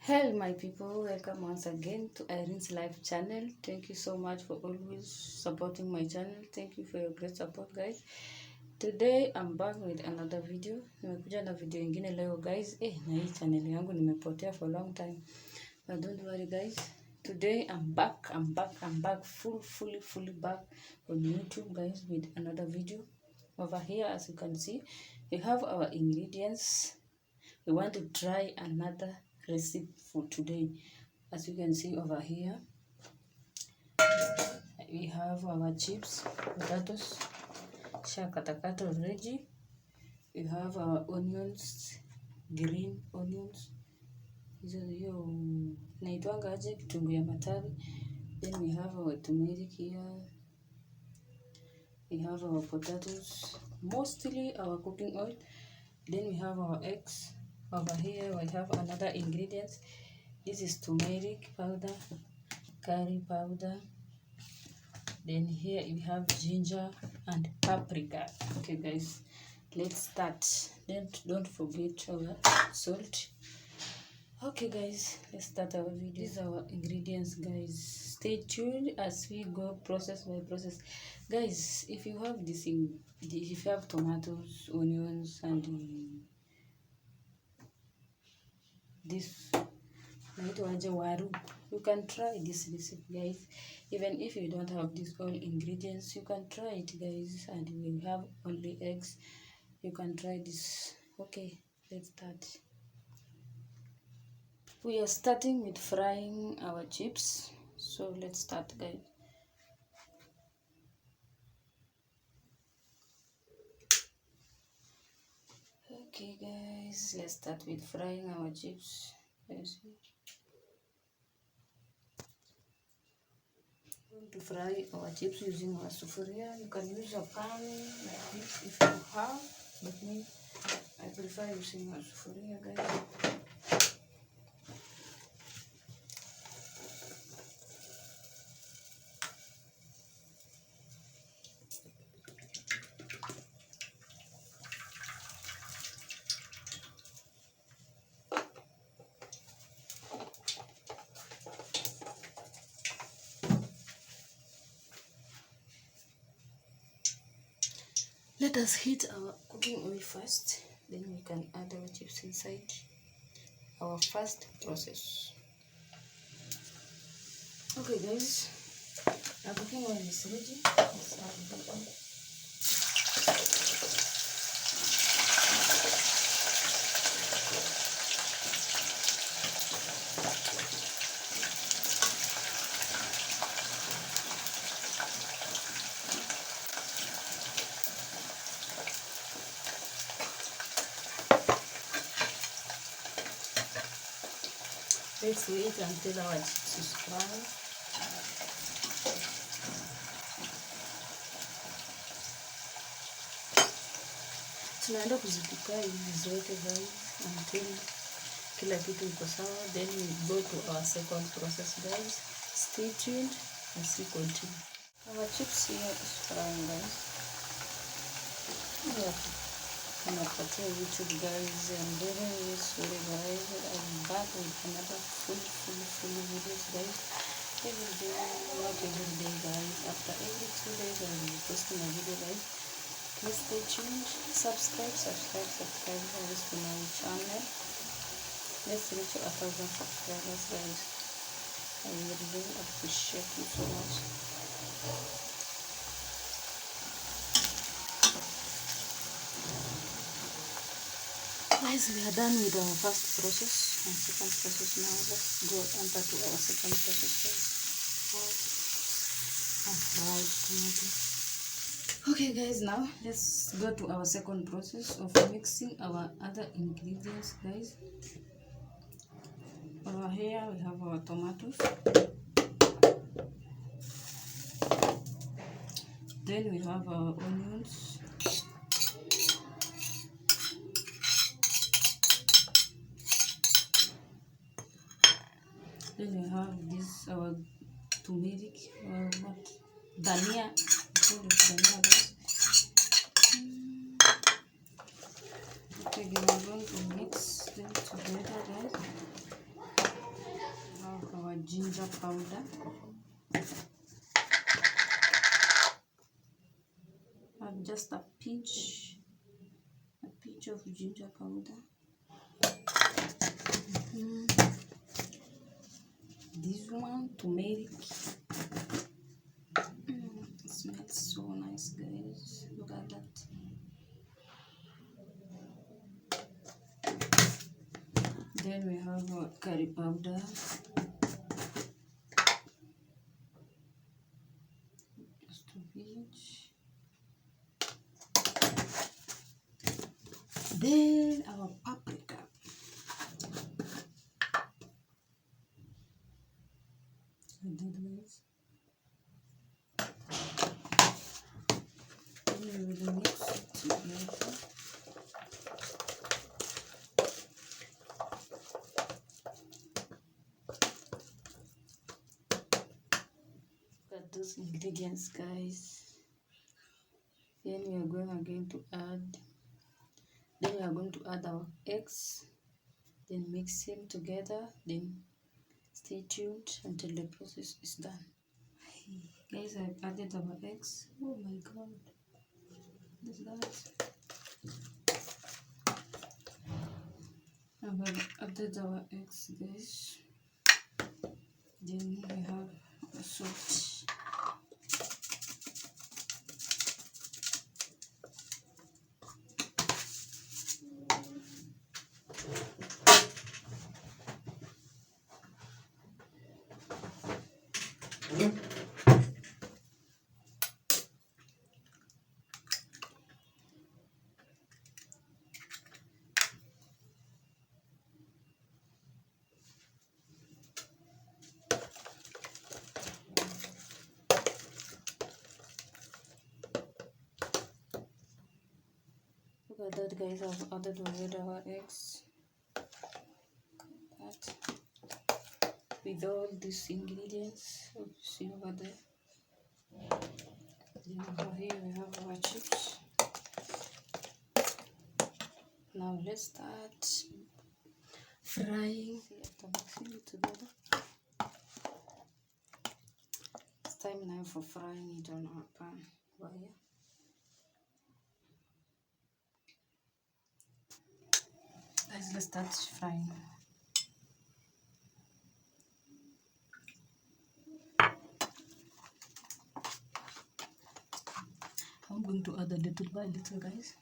Hello my people, welcome once again to Irene's Life channel. Thank you so much for always supporting my channel. Thank you for your great support guys. Today I'm back with another video. Nimekuja na video ingine leo guys. Na hii channel yangu nimepotea for a long time. But don't worry guys. Today I'm back fully back on YouTube guys with another video. Over here as you can see, we have our ingredients. We want to try another recipe for today. As you can see over here, we have our chips, potatoes, shakatakata already. We have our onions, green onions. Hiyo naitwanga aje, kitunguu ya matawi. Then we have our turmeric here. We have our potatoes, mostly our cooking oil. Then we have our eggs. Over here we have another ingredients. This is turmeric powder, curry powder. Then here we have ginger and paprika. Okay guys, let's start. Then don't forget our salt. Okay guys, let's start our video. These are our ingredients guys. Stay tuned as we go process by process. Guys, if you have if you have tomatoes, onions and this waru, you can try this recipe guys. Even if you don't have these all ingredients, you can try it guys. And we have only eggs, you can try this. Okay, let's start. We are starting with frying our chips, so let's start guys. Okay guys, let's start with frying our chips. To fry our chips using our sufuria. You can use a pan like this if you have, but me, I prefer using a sufuria guys. Let us heat our cooking oil first, then we can add our chips inside. Our first process. Okay guys, our cooking oil is ready. Let's add the oil. Let's wait until our chips is brown. Tunaenda kuzipika hivi zote guys until kila kitu iko sawa. Then we go to our second process guys. Stay tuned as we continue. Our chips here is frying guys. Tunapatia YouTube guys, and very sorry guys, I'm back with another full videos guys. Every day, not every day guys, after every 2 days I will be posting a video guys. Please stay tuned, subscribe guys to my channel. Let's reach 1,000 subscribers guys. I would really appreciate you so much. Guys, we are done with our first process and second process. Now let's go enter to our second process guys. Fried tomato. Okay guys, now let's go to our second process of mixing our other ingredients guys. Over here we have our tomatoes. Then we have our onions. Then we have this our turmeric or what? Dania. Dania guys. Okay, we are going to mix them together guys. powder. And just a pinch of ginger powder. This one, turmeric. It smells so nice, guys. Look at that. Then we have curry powder. Just a pinch. Then our paprika. Like that, guys. Then we will mix it together. Look at those ingredients, guys. Then we are going to add our eggs. Then mix them together. Then stay tuned until the process is done. Guys, I've added our eggs. Oh my god. What is that? I've added our eggs, guys. Then we have a salt. Look at that, guys. I've added already our eggs. That with all these ingredients, you see over there. Then over here we have our chips. Now let's start frying. After mixing it together, it's time now for frying it on our pan. Over here. Guys, let's start frying. I'm going to add a little by little, guys.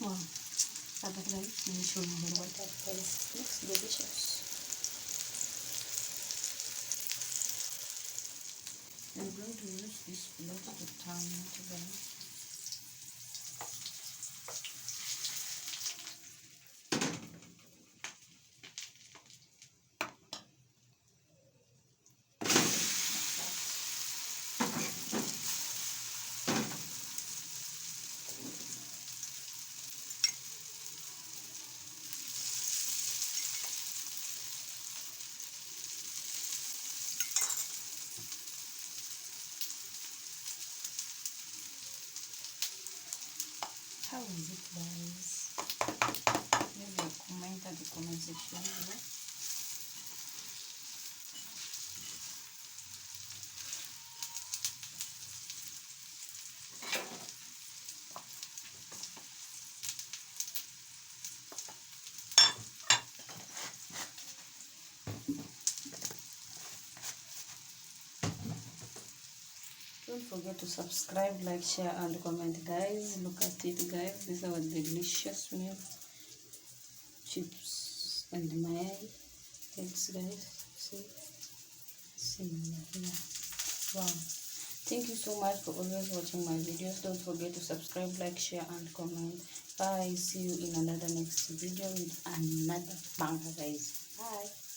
Wow, that guys, let me show you the white that guys looks delicious. I'm going to use this plate to turn it down. How is it, guys? Leave a comment at the comment section below. Don't forget to subscribe, like, share, and comment, guys. Look at it, guys. This is our delicious meal. chips and mayai eggs, guys. See yeah. Wow. Thank you so much for always watching my videos. Don't forget to subscribe, like, share, and comment. Bye. See you in another next video with another banger, guys. Bye.